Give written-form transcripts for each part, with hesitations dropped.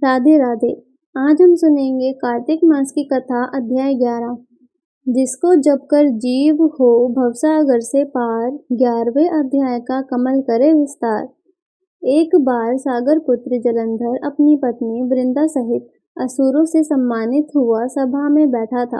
राधे राधे। आज हम सुनेंगे कार्तिक मास की कथा अध्याय 11। जिसको जप कर जीव हो भवसागर से पार, 11वें अध्याय का कमल करे विस्तार। एक बार सागर पुत्र जलंधर अपनी पत्नी वृंदा सहित असुरों से सम्मानित हुआ सभा में बैठा था।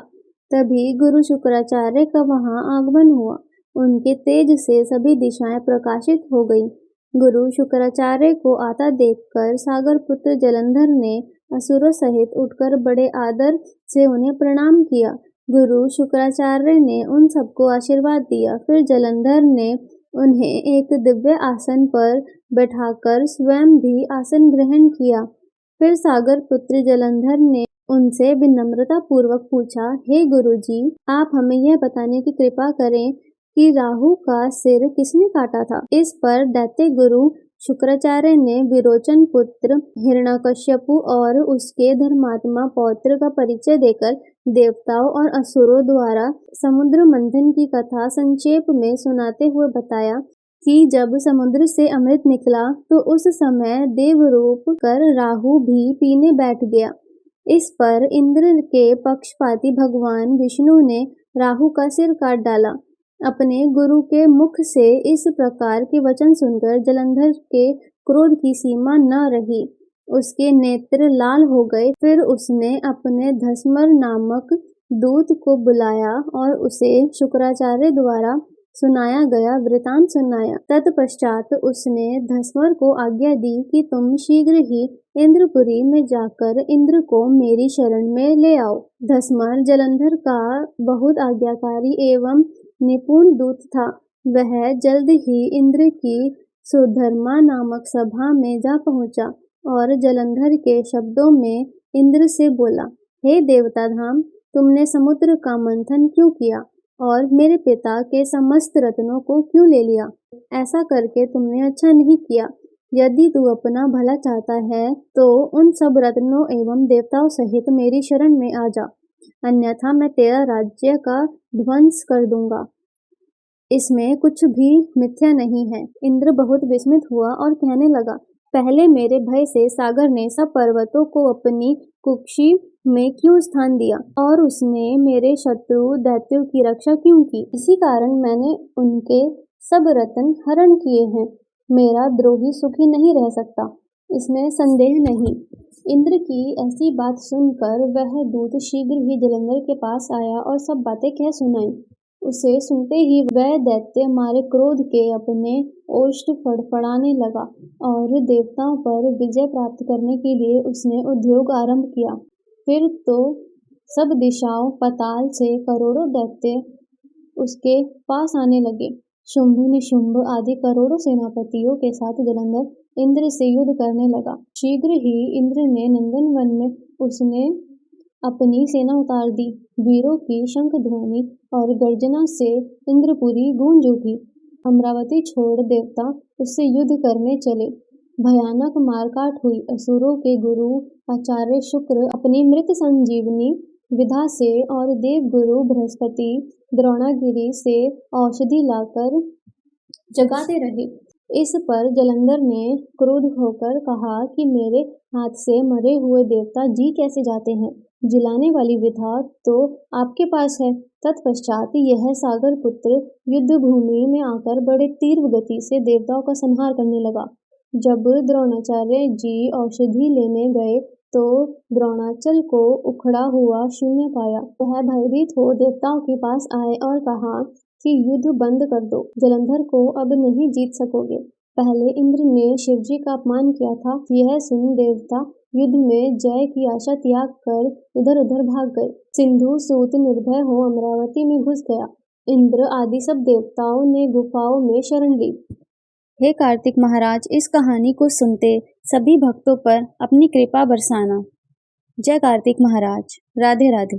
तभी गुरु शुक्राचार्य का वहां आगमन हुआ। उनके तेज से सभी दिशाएं प्रकाशित हो गईं। गुरु शुक्राचार्य को आता देखकर सागर पुत्र जलंधर ने असुरों सहित उठकर बड़े आदर से उन्हें प्रणाम किया। गुरु शुक्राचार्य ने उन सबको आशीर्वाद दिया। फिर जलंधर ने उन्हें एक दिव्य आसन पर बैठाकर स्वयं भी आसन ग्रहण किया। फिर सागर पुत्र जलंधर ने उनसे विनम्रता पूर्वक पूछा, हे गुरुजी, आप हमें यह बताने की कृपा करें कि राहु का सिर किसने काटा था। इस पर दैत्य गुरु शुक्राचार्य ने विरोचन पुत्र हिरण्यकश्यपु और उसके धर्मात्मा पौत्र का परिचय देकर देवताओं और असुरों द्वारा समुद्र मंथन की कथा संक्षेप में सुनाते हुए बताया कि जब समुद्र से अमृत निकला तो उस समय देवरूप कर राहु भी पीने बैठ गया। इस पर इंद्र के पक्षपाती भगवान विष्णु ने राहु का सिर काट डाला। अपने गुरु के मुख से इस प्रकार के वचन सुनकर जलंधर के क्रोध की सीमा न रही। उसके नेत्र लाल हो गए। फिर उसने अपने धस्मर नामक दूत को बुलाया और उसे शुक्राचार्य द्वारा सुनाया गया वृतांत सुनाया। तत्पश्चात उसने धस्मर को आज्ञा दी कि तुम शीघ्र ही इंद्रपुरी में जाकर इंद्र को मेरी शरण में ले आओ। धस्मर जलंधर का बहुत आज्ञाकारी एवं निपुण दूत था। वह जल्द ही इंद्र की सुधर्मा नामक सभा में जा पहुंचा और जलंधर के शब्दों में इंद्र से बोला, हे देवता धाम, तुमने समुद्र का मंथन क्यों किया और मेरे पिता के समस्त रत्नों को क्यों ले लिया? ऐसा करके तुमने अच्छा नहीं किया। यदि तू अपना भला चाहता है तो उन सब रत्नों एवं देवताओं सहित मेरी शरण में आ जा, अन्यथा मैं तेरा राज्य का ध्वंस कर दूंगा। इसमें कुछ भी मिथ्या नहीं है। इंद्र बहुत विस्मित हुआ और कहने लगा, पहले मेरे भय से सागर ने सब पर्वतों को अपनी कुक्षी में क्यों स्थान दिया और उसने मेरे शत्रु दैत्यों की रक्षा क्यों की? इसी कारण मैंने उनके सब रत्न हरण किए हैं। मेरा द्रोही सुखी नहीं रह सकता, इसमें संदेह नहीं। इंद्र की ऐसी बात सुनकर वह दूत शीघ्र ही जलंधर के पास आया और सब बातें कह सुनाई। उसे सुनते ही वह दैत्य मारे क्रोध के अपने ओष्ठ फड़फड़ाने लगा और देवताओं पर विजय प्राप्त करने के लिए उसने उद्योग आरंभ किया। फिर तो सब दिशाओं पाताल से करोड़ों दैत्य उसके पास आने लगे। शुंभ निशुंभ आदि करोड़ों सेनापतियों के साथ जलंधर इंद्र से युद्ध करने लगा। शीघ्र ही इंद्र ने नंदनवन में उसने अपनी सेना उतार दी। वीरों की शंख ध्वनि और गर्जना से इंद्रपुरी गूंज उठी। अमरावती छोड़ देवता उससे युद्ध करने चले। भयानक मारकाट हुई। असुरों के गुरु आचार्य शुक्र अपनी मृत संजीवनी विधा से और देव गुरु बृहस्पति द्रोणागिरी से औषधि लाकर जगाते रहे। इस पर जलंधर ने क्रुद्ध होकर कहा कि मेरे हाथ से मरे हुए देवता जी कैसे जाते हैं? जिलाने वाली विधा तो आपके पास है। तत्पश्चात यह सागर पुत्र युद्ध भूमि में आकर बड़े तीव्र गति से देवताओं का संहार करने लगा। जब द्रोणाचार्य जी औषधि लेने गए तो द्रोणाचल को उखड़ा हुआ शून्य पाया। वह भयभीत हो देवताओं के पास आए और कहा कि युद्ध बंद कर दो, जलंधर को अब नहीं जीत सकोगे। पहले इंद्र ने शिवजी का अपमान किया था। यह सुन देवता युद्ध में जय की आशा त्याग कर इधर उधर भाग गए। सिंधु सूत निर्भय हो अमरावती में घुस गया। इंद्र आदि सब देवताओं ने गुफाओं में शरण ली। हे कार्तिक महाराज, इस कहानी को सुनते सभी भक्तों पर अपनी कृपा बरसाना। जय कार्तिक महाराज। राधे राधे।